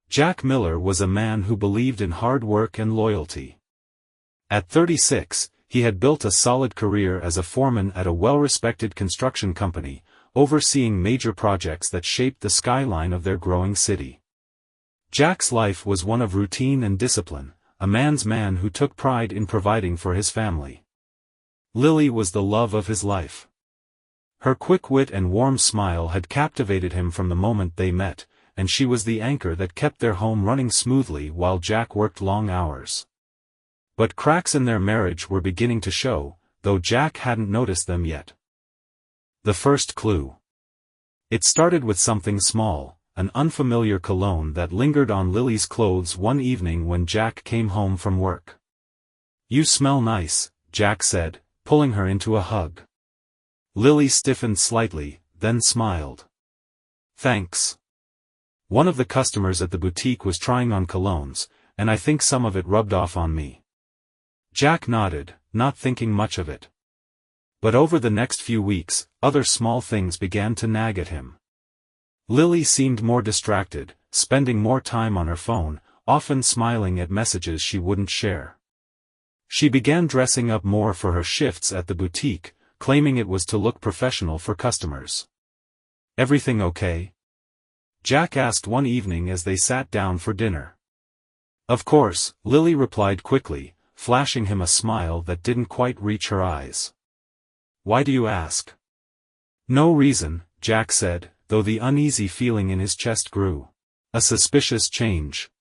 Jack Miller was a man who believed in hard work and loyalty. At 36, he had built a solid career as a foreman at a well-respected construction company, overseeing major projects that shaped the skyline of their growing city. Jack's life was one of routine and discipline, a man's man who took pride in providing for his family. Lily was the love of his life. Her quick wit and warm smile had captivated him from the moment they met, and she was the anchor that kept their home running smoothly while Jack worked long hours. But cracks in their marriage were beginning to show, though Jack hadn't noticed them yet. The first clue. It started with something small, an unfamiliar cologne that lingered on Lily's clothes one evening when Jack came home from work. "You smell nice," Jack said, pulling her into a hug. Lily stiffened slightly, then smiled. "Thanks. One of the customers at the boutique was trying on colognes, and I think some of it rubbed off on me." Jack nodded, not thinking much of it. But over the next few weeks, other small things began to nag at him. Lily seemed more distracted, spending more time on her phone, often smiling at messages she wouldn't share. She began dressing up more for her shifts at the boutique, claiming it was to look professional for customers. "Everything okay?" Jack asked one evening as they sat down for dinner. "Of course," Lily replied quickly, flashing him a smile that didn't quite reach her eyes. "Why do you ask?" "No reason," Jack said, though the uneasy feeling in his chest grew. A suspicious change.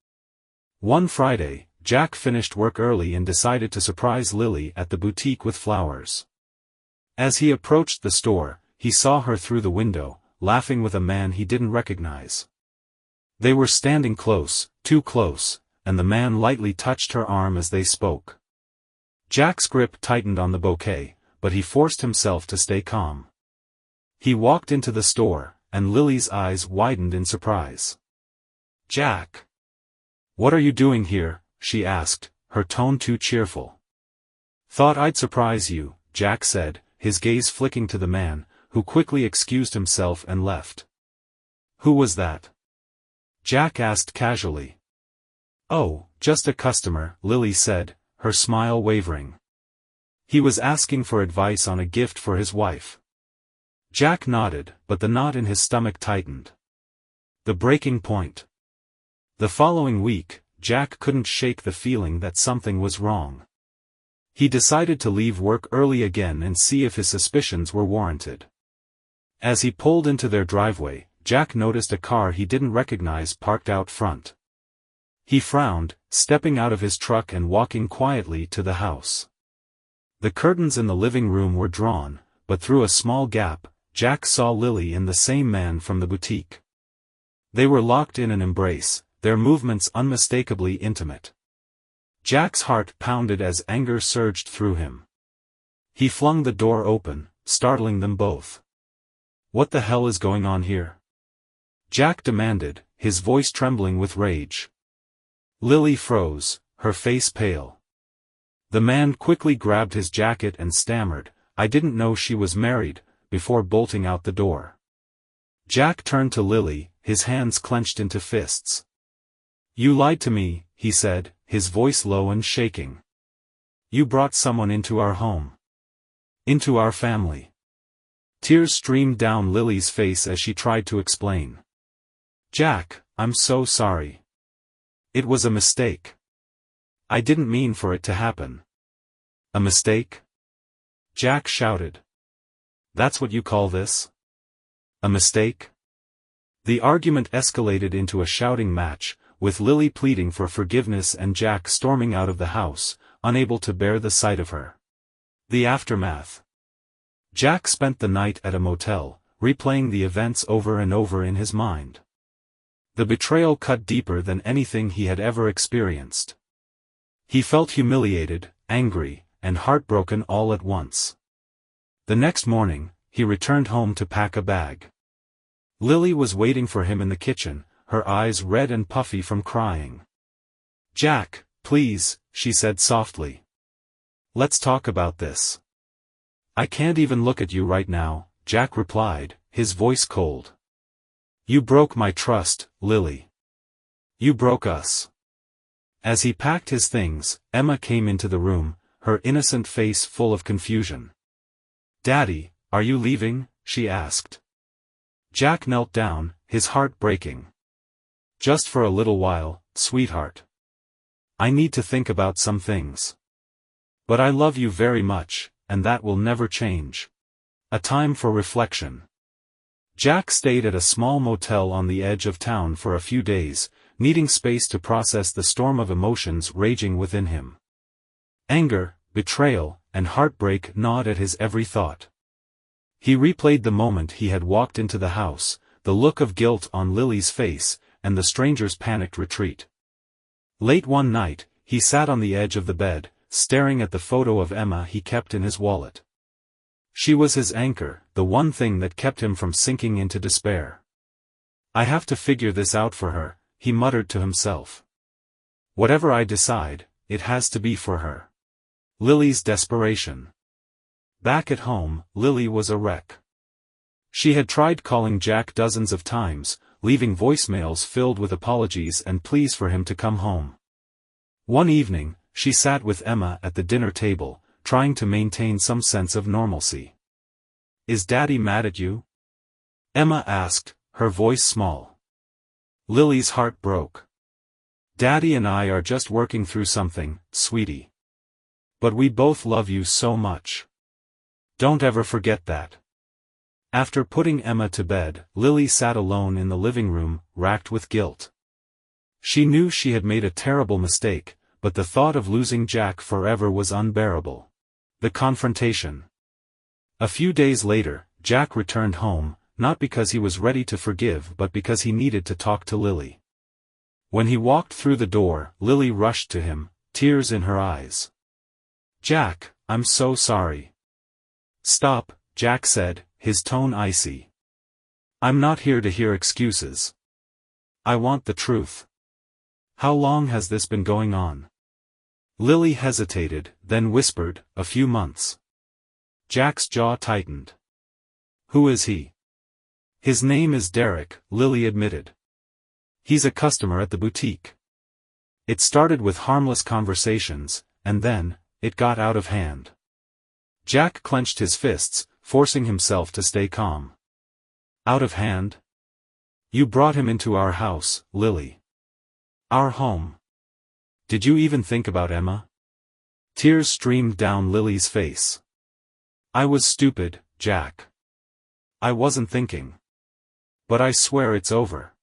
One Friday, Jack finished work early and decided to surprise Lily at the boutique with flowers. As he approached the store, he saw her through the window, laughing with a man he didn't recognize. They were standing close, too close, and the man lightly touched her arm as they spoke. Jack's grip tightened on the bouquet, but he forced himself to stay calm. He walked into the store, and Lily's eyes widened in surprise. "Jack! What are you doing here?" she asked, her tone too cheerful. "Thought I'd surprise you," Jack said, his gaze flicking to the man, who quickly excused himself and left. "Who was that?" Jack asked casually. "Oh, just a customer," Lily said, her smile wavering. "He was asking for advice on a gift for his wife." Jack nodded, but the knot in his stomach tightened. The breaking point. The following week, Jack couldn't shake the feeling that something was wrong. He decided to leave work early again and see if his suspicions were warranted. As he pulled into their driveway, Jack noticed a car he didn't recognize parked out front. He frowned, stepping out of his truck and walking quietly to the house. The curtains in the living room were drawn, but through a small gap, Jack saw Lily and the same man from the boutique. They were locked in an embrace, their movements unmistakably intimate. Jack's heart pounded as anger surged through him. He flung the door open, startling them both. "What the hell is going on here?" Jack demanded, his voice trembling with rage. Lily froze, her face pale. The man quickly grabbed his jacket and stammered, "I didn't know she was married," before bolting out the door. Jack turned to Lily, his hands clenched into fists. "You lied to me," he said, his voice low and shaking. "You brought someone into our home. Into our family." Tears streamed down Lily's face as she tried to explain. "Jack, I'm so sorry. It was a mistake. I didn't mean for it to happen." "A mistake?" Jack shouted. "That's what you call this? A mistake?" The argument escalated into a shouting match, with Lily pleading for forgiveness and Jack storming out of the house, unable to bear the sight of her. The aftermath. Jack spent the night at a motel, replaying the events over and over in his mind. The betrayal cut deeper than anything he had ever experienced. He felt humiliated, angry, and heartbroken all at once. The next morning, he returned home to pack a bag. Lily was waiting for him in the kitchen, her eyes red and puffy from crying. "Jack, please," she said softly. "Let's talk about this." "I can't even look at you right now," Jack replied, his voice cold. "You broke my trust, Lily. You broke us. As he packed his things, Emma came into the room, her innocent face full of confusion. Daddy, are you leaving? She asked. Jack knelt down, his heart breaking. Just for a little while, sweetheart. I need to think about some things. But I love you very much, and that will never change. A time for reflection. Jack stayed at a small motel on the edge of town for a few days, needing space to process the storm of emotions raging within him. Anger, betrayal, and heartbreak gnawed at his every thought. He replayed the moment he had walked into the house, the look of guilt on Lily's face, and the stranger's panicked retreat. Late one night, he sat on the edge of the bed, staring at the photo of Emma he kept in his wallet. She was his anchor, the one thing that kept him from sinking into despair. I have to figure this out for her, he muttered to himself. Whatever I decide, it has to be for her. Lily's desperation. Back at home, Lily was a wreck. She had tried calling Jack dozens of times, leaving voicemails filled with apologies and pleas for him to come home. One evening, she sat with Emma at the dinner table, trying to maintain some sense of normalcy. Is Daddy mad at you? Emma asked, her voice small. Lily's heart broke. Daddy and I are just working through something, sweetie. But we both love you so much. Don't ever forget that. After putting Emma to bed, Lily sat alone in the living room, racked with guilt. She knew she had made a terrible mistake, but the thought of losing Jack forever was unbearable. The confrontation. A few days later, Jack returned home, not because he was ready to forgive but because he needed to talk to Lily. When he walked through the door, Lily rushed to him, tears in her eyes. Jack, I'm so sorry. Stop, Jack said, his tone icy. I'm not here to hear excuses. I want the truth. How long has this been going on? Lily hesitated, then whispered, a few months. Jack's jaw tightened. Who is he? His name is Derek, Lily admitted. He's a customer at the boutique. It started with harmless conversations, and then, it got out of hand. Jack clenched his fists, forcing himself to stay calm. Out of hand? You brought him into our house, Lily. Our home. Did you even think about Emma? Tears streamed down Lily's face. I was stupid, Jack. I wasn't thinking. But I swear it's over.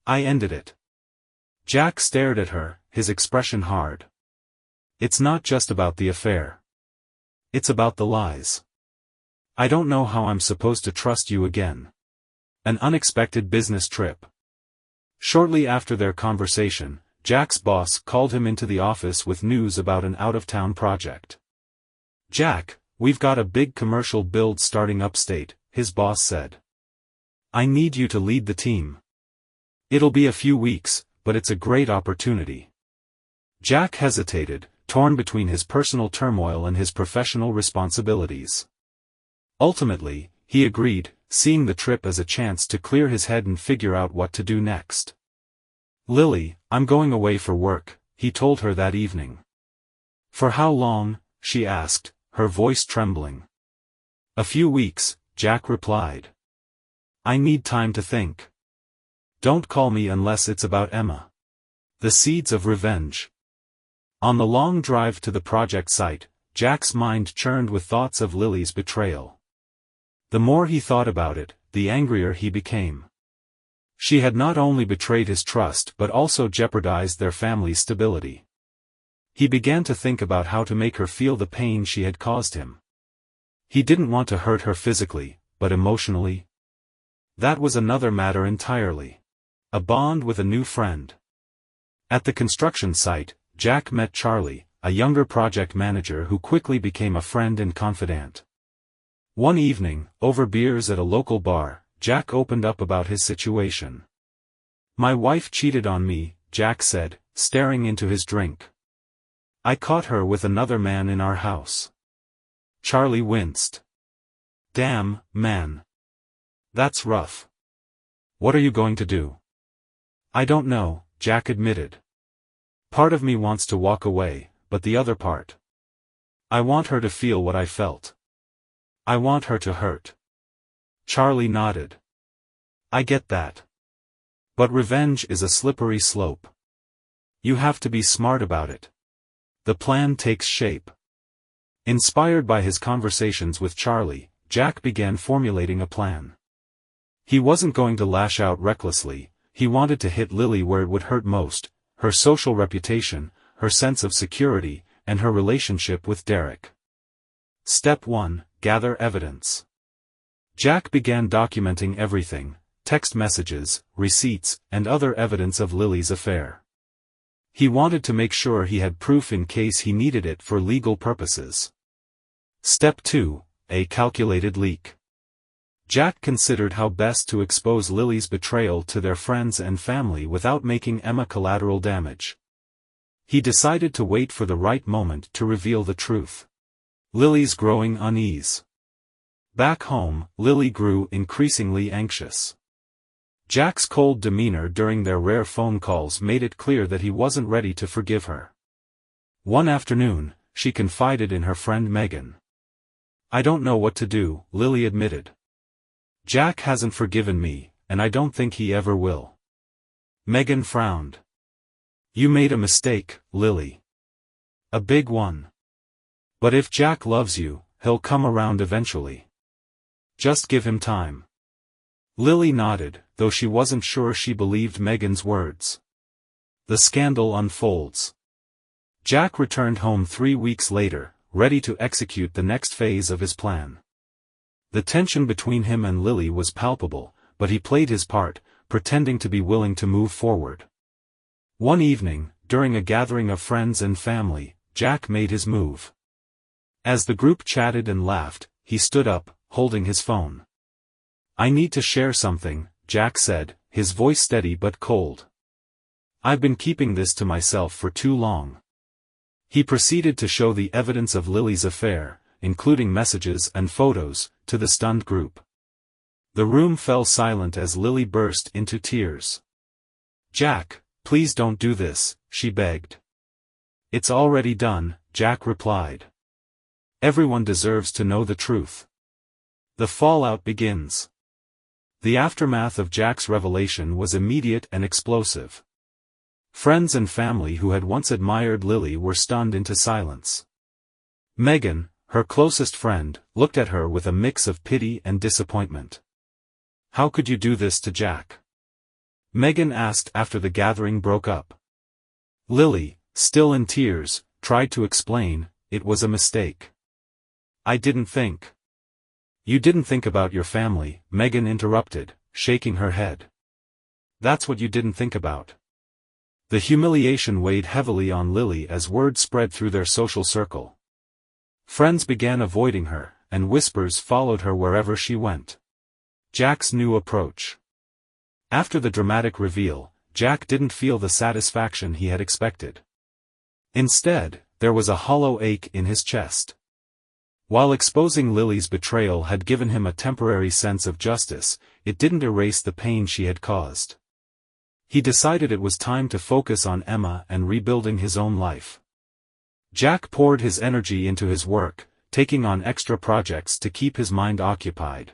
I ended it. Jack stared at her, his expression hard. It's not just about the affair. It's about the lies. I don't know how I'm supposed to trust you again. An unexpected business trip. Shortly after their conversation, Jack's boss called him into the office with news about an out-of-town project. Jack, we've got a big commercial build starting upstate, his boss said. I need you to lead the team. It'll be a few weeks, but it's a great opportunity. Jack hesitated, torn between his personal turmoil and his professional responsibilities. Ultimately, he agreed, seeing the trip as a chance to clear his head and figure out what to do next. Lily, I'm going away for work, he told her that evening. For how long? She asked, her voice trembling. A few weeks, Jack replied. I need time to think. Don't call me unless it's about Emma. The seeds of revenge. On the long drive to the project site, Jack's mind churned with thoughts of Lily's betrayal. The more he thought about it, the angrier he became. She had not only betrayed his trust but also jeopardized their family's stability. He began to think about how to make her feel the pain she had caused him. He didn't want to hurt her physically, but emotionally. That was another matter entirely. A bond with a new friend. At the construction site, Jack met Charlie, a younger project manager who quickly became a friend and confidant. One evening, over beers at a local bar, Jack opened up about his situation. My wife cheated on me, Jack said, staring into his drink. I caught her with another man in our house. Charlie winced. Damn, man. That's rough. What are you going to do? I don't know, Jack admitted. Part of me wants to walk away, but the other part. I want her to feel what I felt. I want her to hurt. Charlie nodded. I get that. But revenge is a slippery slope. You have to be smart about it. The plan takes shape. Inspired by his conversations with Charlie, Jack began formulating a plan. He wasn't going to lash out recklessly, he wanted to hit Lily where it would hurt most, her social reputation, her sense of security, and her relationship with Derek. Step 1: Gather evidence. Jack began documenting everything: text messages, receipts, and other evidence of Lily's affair. He wanted to make sure he had proof in case he needed it for legal purposes. Step 2: A calculated leak. Jack considered how best to expose Lily's betrayal to their friends and family without making Emma collateral damage. He decided to wait for the right moment to reveal the truth. Lily's growing unease. Back home, Lily grew increasingly anxious. Jack's cold demeanor during their rare phone calls made it clear that he wasn't ready to forgive her. One afternoon, she confided in her friend Megan. I don't know what to do, Lily admitted. Jack hasn't forgiven me, and I don't think he ever will. Megan frowned. You made a mistake, Lily. A big one. But if Jack loves you, he'll come around eventually. Just give him time. Lily nodded, though she wasn't sure she believed Megan's words. The scandal unfolds. Jack returned home 3 weeks later, ready to execute the next phase of his plan. The tension between him and Lily was palpable, but he played his part, pretending to be willing to move forward. One evening, during a gathering of friends and family, Jack made his move. As the group chatted and laughed, he stood up, holding his phone. I need to share something, Jack said, his voice steady but cold. I've been keeping this to myself for too long. He proceeded to show the evidence of Lily's affair, including messages and photos, to the stunned group. The room fell silent as Lily burst into tears. Jack, please don't do this, she begged. It's already done, Jack replied. Everyone deserves to know the truth. The fallout begins. The aftermath of Jack's revelation was immediate and explosive. Friends and family who had once admired Lily were stunned into silence. Megan, her closest friend, looked at her with a mix of pity and disappointment. How could you do this to Jack? Megan asked after the gathering broke up. Lily, still in tears, tried to explain, it was a mistake. I didn't think. You didn't think about your family, Megan interrupted, shaking her head. That's what you didn't think about. The humiliation weighed heavily on Lily as word spread through their social circle. Friends began avoiding her, and whispers followed her wherever she went. Jack's new approach. After the dramatic reveal, Jack didn't feel the satisfaction he had expected. Instead, there was a hollow ache in his chest. While exposing Lily's betrayal had given him a temporary sense of justice, it didn't erase the pain she had caused. He decided it was time to focus on Emma and rebuilding his own life. Jack poured his energy into his work, taking on extra projects to keep his mind occupied.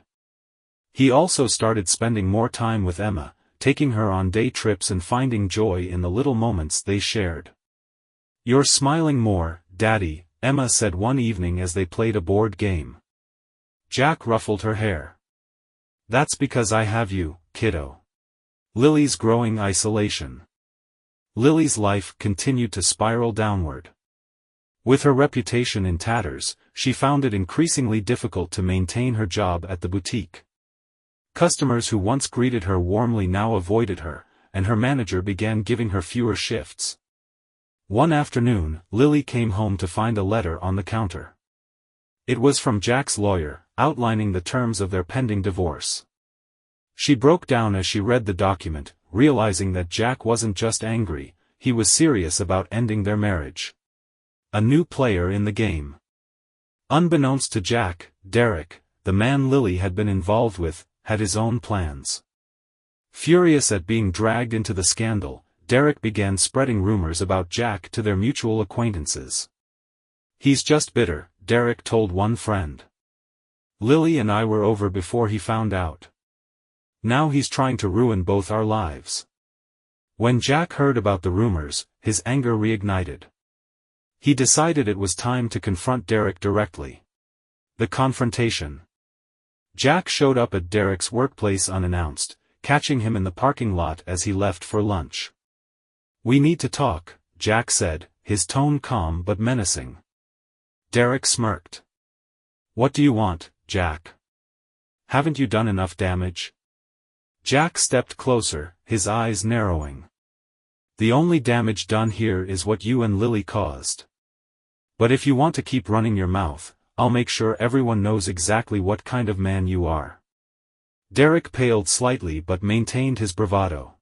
He also started spending more time with Emma, taking her on day trips and finding joy in the little moments they shared. You're smiling more, Daddy, Emma said one evening as they played a board game. Jack ruffled her hair. That's because I have you, kiddo. Lily's growing isolation. Lily's life continued to spiral downward. With her reputation in tatters, she found it increasingly difficult to maintain her job at the boutique. Customers who once greeted her warmly now avoided her, and her manager began giving her fewer shifts. One afternoon, Lily came home to find a letter on the counter. It was from Jack's lawyer, outlining the terms of their pending divorce. She broke down as she read the document, realizing that Jack wasn't just angry, he was serious about ending their marriage. A new player in the game. Unbeknownst to Jack, Derek, the man Lily had been involved with, had his own plans. Furious at being dragged into the scandal, Derek began spreading rumors about Jack to their mutual acquaintances. "He's just bitter," Derek told one friend. "Lily and I were over before he found out. Now he's trying to ruin both our lives." When Jack heard about the rumors, his anger reignited. He decided it was time to confront Derek directly. The confrontation. Jack showed up at Derek's workplace unannounced, catching him in the parking lot as he left for lunch. "We need to talk," Jack said, his tone calm but menacing. Derek smirked. "What do you want, Jack? Haven't you done enough damage?" Jack stepped closer, his eyes narrowing. "The only damage done here is what you and Lily caused. But if you want to keep running your mouth, I'll make sure everyone knows exactly what kind of man you are." Derek paled slightly but maintained his bravado.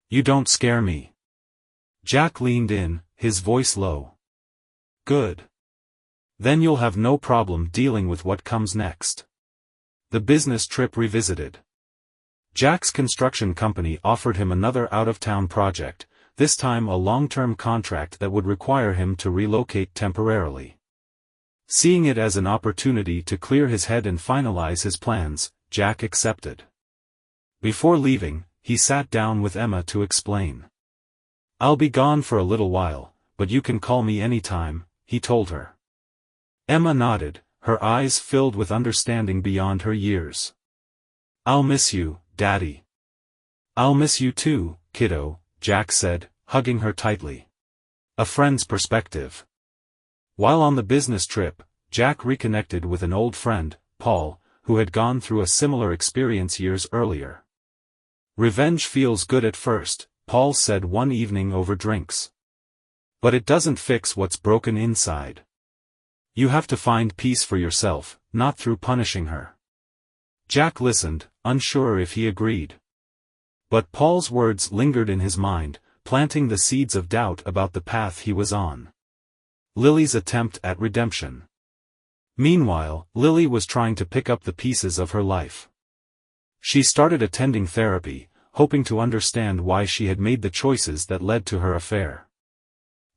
"You don't scare me." Jack leaned in, his voice low. "Good. Then you'll have no problem dealing with what comes next." The business trip revisited. Jack's construction company offered him another out-of-town project, this time a long-term contract that would require him to relocate temporarily. Seeing it as an opportunity to clear his head and finalize his plans, Jack accepted. Before leaving, he sat down with Emma to explain. "I'll be gone for a little while, but you can call me anytime," he told her. Emma nodded, her eyes filled with understanding beyond her years. "I'll miss you, Daddy." "I'll miss you too, kiddo," Jack said, hugging her tightly. A friend's perspective. While on the business trip, Jack reconnected with an old friend, Paul, who had gone through a similar experience years earlier. "Revenge feels good at first," Paul said one evening over drinks. "But it doesn't fix what's broken inside. You have to find peace for yourself, not through punishing her." Jack listened, unsure if he agreed. But Paul's words lingered in his mind, planting the seeds of doubt about the path he was on. Lily's attempt at redemption. Meanwhile, Lily was trying to pick up the pieces of her life. She started attending therapy, hoping to understand why she had made the choices that led to her affair.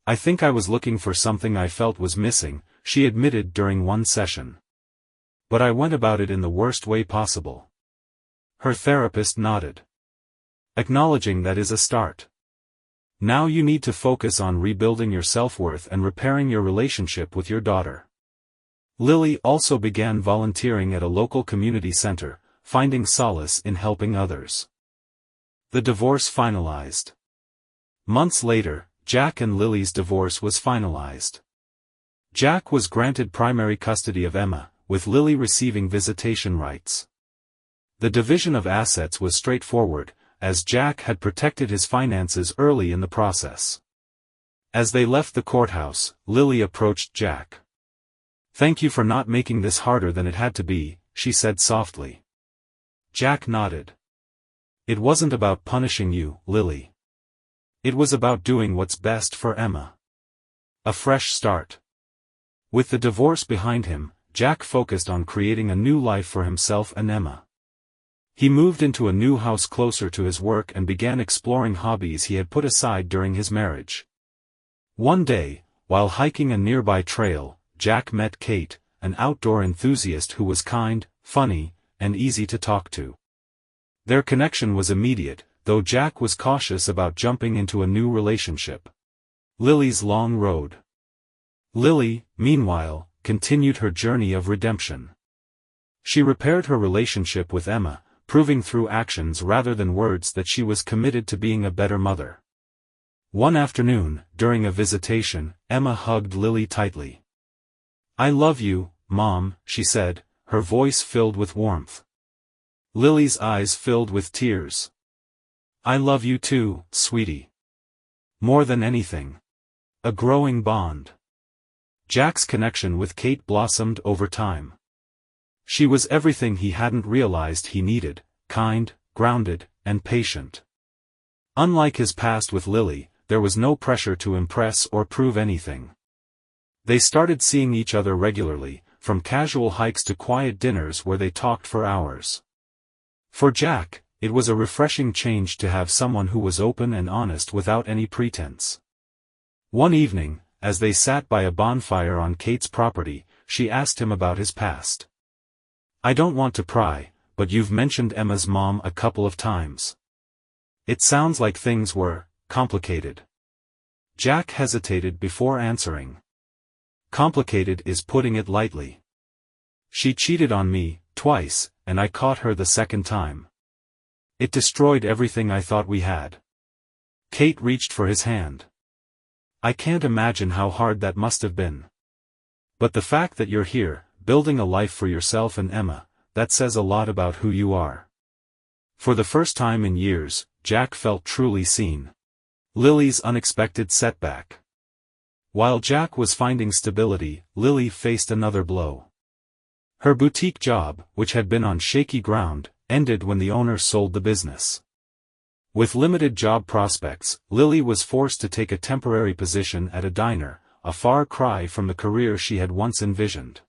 "I think I was looking for something I felt was missing," she admitted during one session. "But I went about it in the worst way possible." Her therapist nodded. "Acknowledging that is a start. Now you need to focus on rebuilding your self-worth and repairing your relationship with your daughter." Lily also began volunteering at a local community center, finding solace in helping others. The divorce finalized. Months later, Jack and Lily's divorce was finalized. Jack was granted primary custody of Emma, with Lily receiving visitation rights. The division of assets was straightforward, as Jack had protected his finances early in the process. As they left the courthouse, Lily approached Jack. "Thank you for not making this harder than it had to be," she said softly. Jack nodded. "It wasn't about punishing you, Lily. It was about doing what's best for Emma." A fresh start. With the divorce behind him, Jack focused on creating a new life for himself and Emma. He moved into a new house closer to his work and began exploring hobbies he had put aside during his marriage. One day, while hiking a nearby trail, Jack met Kate, an outdoor enthusiast who was kind, funny, and easy to talk to. Their connection was immediate, though Jack was cautious about jumping into a new relationship. Lily's long road. Lily, meanwhile, continued her journey of redemption. She repaired her relationship with Emma, proving through actions rather than words that she was committed to being a better mother. One afternoon, during a visitation, Emma hugged Lily tightly. "I love you, Mom," she said, her voice filled with warmth. Lily's eyes filled with tears. "I love you too, sweetie. More than anything." A growing bond. Jack's connection with Kate blossomed over time. She was everything he hadn't realized he needed: kind, grounded, and patient. Unlike his past with Lily, there was no pressure to impress or prove anything. They started seeing each other regularly, from casual hikes to quiet dinners where they talked for hours. For Jack, it was a refreshing change to have someone who was open and honest without any pretense. One evening, as they sat by a bonfire on Kate's property, she asked him about his past. "I don't want to pry, but you've mentioned Emma's mom a couple of times. It sounds like things were complicated." Jack hesitated before answering. "Complicated is putting it lightly. She cheated on me, twice, and I caught her the second time. It destroyed everything I thought we had." Kate reached for his hand. "I can't imagine how hard that must have been. But the fact that you're here, building a life for yourself and Emma, that says a lot about who you are." For the first time in years, Jack felt truly seen. Lily's unexpected setback. While Jack was finding stability, Lily faced another blow. Her boutique job, which had been on shaky ground, ended when the owner sold the business. With limited job prospects, Lily was forced to take a temporary position at a diner, a far cry from the career she had once envisioned.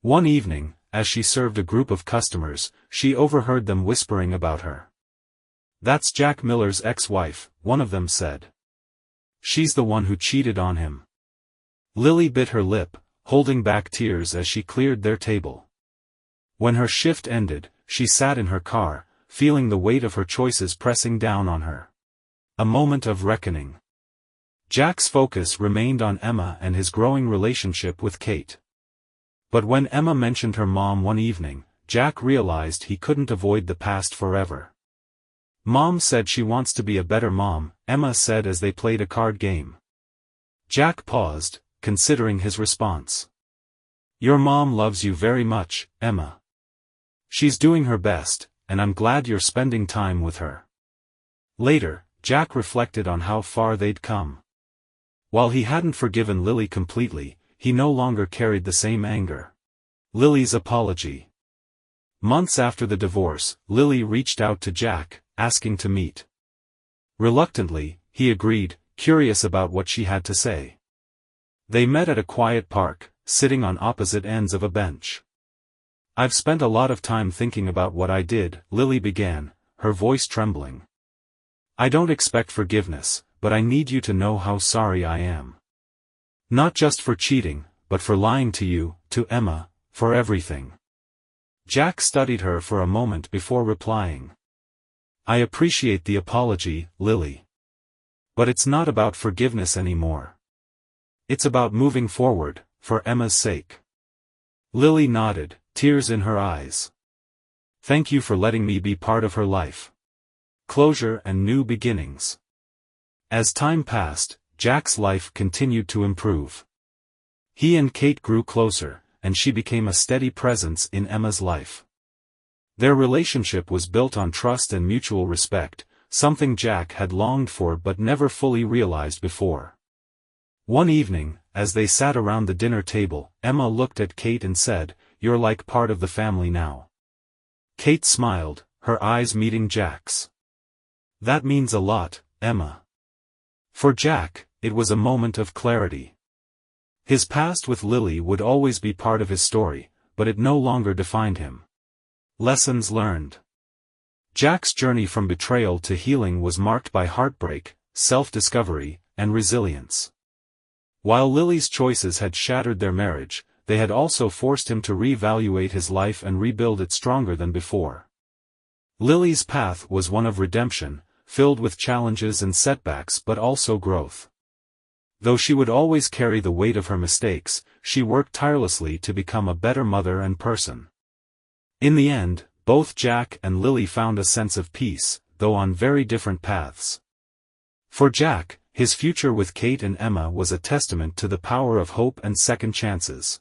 One evening, as she served a group of customers, she overheard them whispering about her. "That's Jack Miller's ex-wife," one of them said. "She's the one who cheated on him." Lily bit her lip, holding back tears as she cleared their table. When her shift ended, she sat in her car, feeling the weight of her choices pressing down on her. A moment of reckoning. Jack's focus remained on Emma and his growing relationship with Kate. But when Emma mentioned her mom one evening, Jack realized he couldn't avoid the past forever. "Mom said she wants to be a better mom," Emma said as they played a card game. Jack paused, considering his response. "Your mom loves you very much, Emma. She's doing her best, and I'm glad you're spending time with her." Later, Jack reflected on how far they'd come. While he hadn't forgiven Lily completely, he no longer carried the same anger. Lily's apology. Months after the divorce, Lily reached out to Jack, asking to meet. Reluctantly, he agreed, curious about what she had to say. They met at a quiet park, sitting on opposite ends of a bench. "I've spent a lot of time thinking about what I did," Lily began, her voice trembling. "I don't expect forgiveness, but I need you to know how sorry I am. Not just for cheating, but for lying to you, to Emma, for everything." Jack studied her for a moment before replying. "I appreciate the apology, Lily. But it's not about forgiveness anymore. It's about moving forward, for Emma's sake." Lily nodded, tears in her eyes. "Thank you for letting me be part of her life. Closure and new beginnings." As time passed, Jack's life continued to improve. He and Kate grew closer, and she became a steady presence in Emma's life. Their relationship was built on trust and mutual respect, something Jack had longed for but never fully realized before. One evening, as they sat around the dinner table, Emma looked at Kate and said, "You're like part of the family now." Kate smiled, her eyes meeting Jack's. "That means a lot, Emma." For Jack, it was a moment of clarity. His past with Lily would always be part of his story, but it no longer defined him. Lessons learned. Jack's journey from betrayal to healing was marked by heartbreak, self-discovery, and resilience. While Lily's choices had shattered their marriage, they had also forced him to reevaluate his life and rebuild it stronger than before. Lily's path was one of redemption, filled with challenges and setbacks but also growth. Though she would always carry the weight of her mistakes, she worked tirelessly to become a better mother and person. In the end, both Jack and Lily found a sense of peace, though on very different paths. For Jack, his future with Kate and Emma was a testament to the power of hope and second chances.